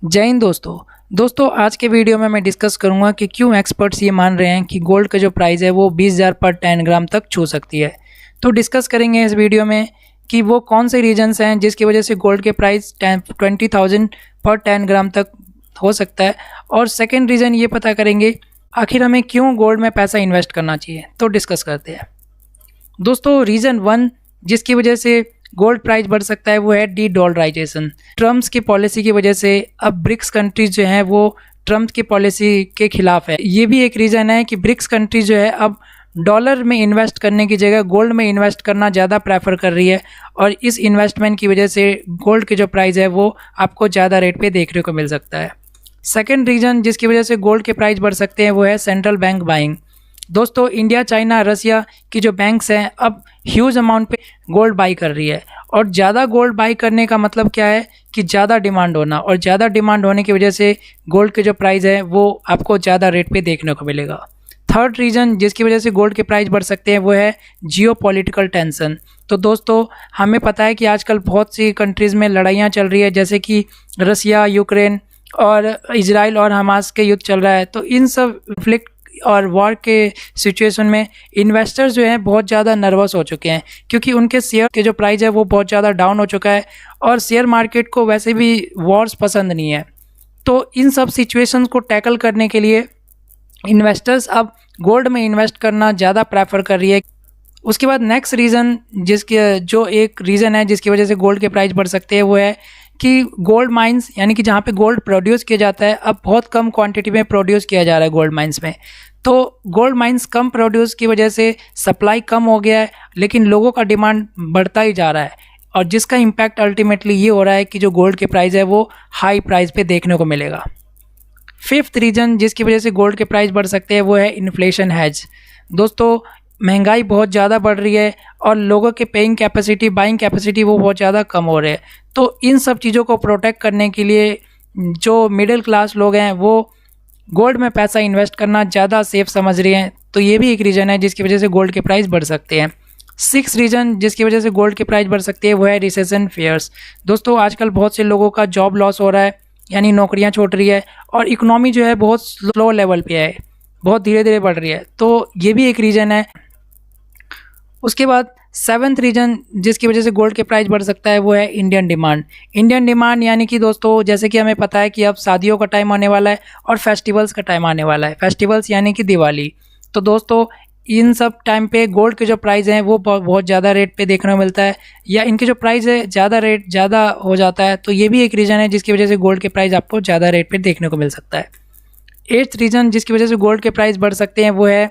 जय हिंद दोस्तों आज के वीडियो में मैं डिस्कस करूंगा कि क्यों एक्सपर्ट्स ये मान रहे हैं कि गोल्ड का जो प्राइस है वो 20,000 पर 10 ग्राम तक छू सकती है। तो डिस्कस करेंगे इस वीडियो में कि वो कौन से रीजंस हैं जिसकी वजह से गोल्ड के प्राइस 20,000 पर 10 ग्राम तक हो सकता है, और सेकेंड रीज़न ये पता करेंगे आखिर हमें क्यों गोल्ड में पैसा इन्वेस्ट करना चाहिए। तो डिस्कस करते हैं दोस्तों। रीज़न 1 जिसकी वजह से गोल्ड प्राइस बढ़ सकता है वो है डी डॉलराइजेशन। ट्रम्प की पॉलिसी की वजह से अब ब्रिक्स कंट्रीज जो हैं वो ट्रम्प की पॉलिसी के खिलाफ है। ये भी एक रीज़न है कि ब्रिक्स कंट्रीज जो है अब डॉलर में इन्वेस्ट करने की जगह गोल्ड में इन्वेस्ट करना ज़्यादा प्रेफर कर रही है, और इस इन्वेस्टमेंट की वजह से गोल्ड की जो प्राइस है वो आपको ज़्यादा रेट पे देखने को मिल सकता है। सेकेंड रीज़न जिसकी वजह से गोल्ड के प्राइस बढ़ सकते हैं वो है सेंट्रल बैंक बाइंग। दोस्तों इंडिया, चाइना, रसिया की जो बैंक्स हैं अब ह्यूज अमाउंट पे गोल्ड बाई कर रही है, और ज़्यादा गोल्ड बाई करने का मतलब क्या है कि ज़्यादा डिमांड होना, और ज़्यादा डिमांड होने की वजह से गोल्ड के जो प्राइस है वो आपको ज़्यादा रेट पे देखने को मिलेगा। थर्ड रीज़न जिसकी वजह से गोल्ड के प्राइस बढ़ सकते हैं वो है जियोपॉलिटिकल टेंशन। तो दोस्तों हमें पता है कि आजकल बहुत सी कंट्रीज़ में लड़ाइयाँ चल रही है, जैसे कि रसिया, यूक्रेन और इजराइल और हमास के युद्ध चल रहा है। तो इन सब कन्फ्लिक्ट और वॉर के सिचुएशन में इन्वेस्टर्स जो हैं बहुत ज़्यादा नर्वस हो चुके हैं, क्योंकि उनके शेयर के जो प्राइस है वो बहुत ज़्यादा डाउन हो चुका है, और शेयर मार्केट को वैसे भी वॉर्स पसंद नहीं है। तो इन सब सिचुएशंस को टैकल करने के लिए इन्वेस्टर्स अब गोल्ड में इन्वेस्ट करना ज़्यादा प्रेफर कर रही है। उसके बाद नेक्स्ट रीज़न जो एक रीज़न है जिसकी वजह से गोल्ड के प्राइस बढ़ सकते हैं वो है कि गोल्ड माइंस, यानी कि जहाँ पे गोल्ड प्रोड्यूस किया जाता है अब बहुत कम क्वांटिटी में प्रोड्यूस किया जा रहा है गोल्ड माइंस में। तो गोल्ड माइंस कम प्रोड्यूस की वजह से सप्लाई कम हो गया है, लेकिन लोगों का डिमांड बढ़ता ही जा रहा है, और जिसका इम्पैक्ट अल्टीमेटली ये हो रहा है कि जो गोल्ड के प्राइस है वो हाई प्राइस पे देखने को मिलेगा। फिफ्थ रीज़न जिसकी वजह से गोल्ड के प्राइस बढ़ सकते हैं वो है इन्फ्लेशन हैज। दोस्तों महंगाई बहुत ज़्यादा बढ़ रही है, और लोगों के बाइंग कैपेसिटी वो बहुत ज़्यादा कम हो रहे हैं। तो इन सब चीज़ों को प्रोटेक्ट करने के लिए जो मिडिल क्लास लोग हैं वो गोल्ड में पैसा इन्वेस्ट करना ज़्यादा सेफ समझ रहे हैं। तो ये भी एक रीज़न है जिसकी वजह से गोल्ड के प्राइस बढ़ सकते हैं। सिक्स रीज़न जिसकी वजह से गोल्ड के प्राइस बढ़ सकती है वो है रिसेशन फेयर्स। दोस्तों आजकल बहुत से लोगों का जॉब लॉस हो रहा है, यानी नौकरियां छूट रही है, और इकोनॉमी जो है बहुत स्लो लेवल पे है, बहुत धीरे धीरे बढ़ रही है। तो ये भी एक रीज़न है। उसके बाद सेवन्थ रीज़न जिसकी वजह से गोल्ड के प्राइस बढ़ सकता है वो है इंडियन डिमांड। यानी कि दोस्तों जैसे कि हमें पता है कि अब शादियों का टाइम आने वाला है और फेस्टिवल्स का टाइम आने वाला है। फेस्टिवल्स यानी कि दिवाली। तो दोस्तों इन सब टाइम पे गोल्ड के जो प्राइस हैं वो बहुत ज़्यादा रेट पे देखने को मिलता है, या इनके जो प्राइस है ज़्यादा हो जाता है। तो ये भी एक रीज़न है जिसकी वजह से गोल्ड के प्राइस आपको ज़्यादा रेट पे देखने को मिल सकता है। एट्थ रीज़न जिसकी वजह से गोल्ड के प्राइस बढ़ सकते हैं वो है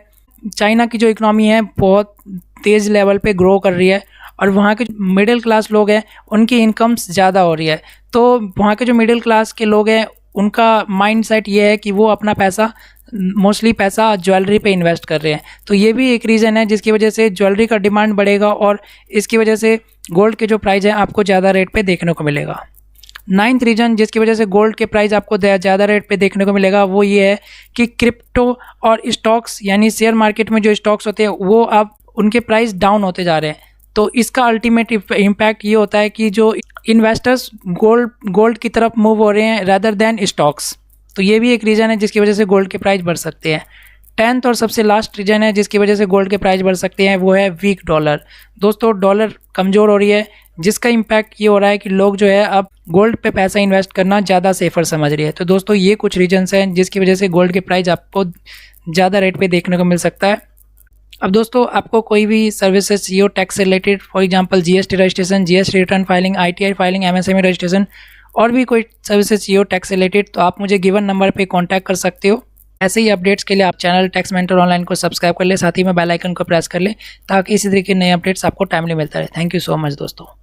चाइना की जो इकोनॉमी है बहुत तेज़ लेवल पे ग्रो कर रही है, और वहाँ के मिडिल क्लास लोग हैं उनकी इनकम्स ज़्यादा हो रही है। तो वहाँ के जो मिडिल क्लास के लोग हैं उनका माइंडसेट ये है कि वो अपना मोस्टली पैसा ज्वेलरी पे इन्वेस्ट कर रहे हैं। तो ये भी एक रीज़न है जिसकी वजह से ज्वेलरी का डिमांड बढ़ेगा, और इसकी वजह से गोल्ड के जो प्राइस है आपको ज़्यादा रेट पे देखने को मिलेगा। नाइन्थ रीज़न जिसकी वजह से गोल्ड के प्राइस आपको ज़्यादा रेट पे देखने को मिलेगा वो ये है कि क्रिप्टो और स्टॉक्स, यानी शेयर मार्केट में जो स्टॉक्स होते हैं वो अब उनके प्राइस डाउन होते जा रहे हैं। तो इसका अल्टीमेट इम्पैक्ट ये होता है कि जो इन्वेस्टर्स गोल्ड की तरफ मूव हो रहे हैं रादर देन स्टॉक्स। तो ये भी एक रीज़न है जिसकी वजह से गोल्ड के प्राइस बढ़ सकते हैं। 10th और सबसे लास्ट रीज़न है जिसकी वजह से गोल्ड के प्राइस बढ़ सकते हैं वो है वीक डॉलर। दोस्तों डॉलर कमज़ोर हो रही है, जिसका इम्पैक्ट ये हो रहा है कि लोग जो है अब गोल्ड पे पैसा इन्वेस्ट करना ज़्यादा सेफर समझ रही है। तो दोस्तों ये कुछ रीजन्स हैं जिसकी वजह से गोल्ड के प्राइस आपको ज़्यादा रेट पे देखने को मिल सकता है। अब दोस्तों आपको कोई भी सर्विसेज चाहिए टैक्स से related, for example GST registration, GST return filing, ITR filing, MSME registration, और भी कोई सर्विसेज चाहिए टैक्स से रिलेटेड, तो आप मुझे गिवन नंबर पे कांटेक्ट कर सकते हो। ऐसे ही अपडेट्स के लिए आप चैनल टैक्स मेंटर ऑनलाइन को सब्सक्राइब कर ले, साथ ही में बेल आइकन को प्रेस कर ले ताकि इसी तरीके के नए अपडेट्स आपको टाइमली मिलता रहे। थैंक यू सो मच दोस्तों।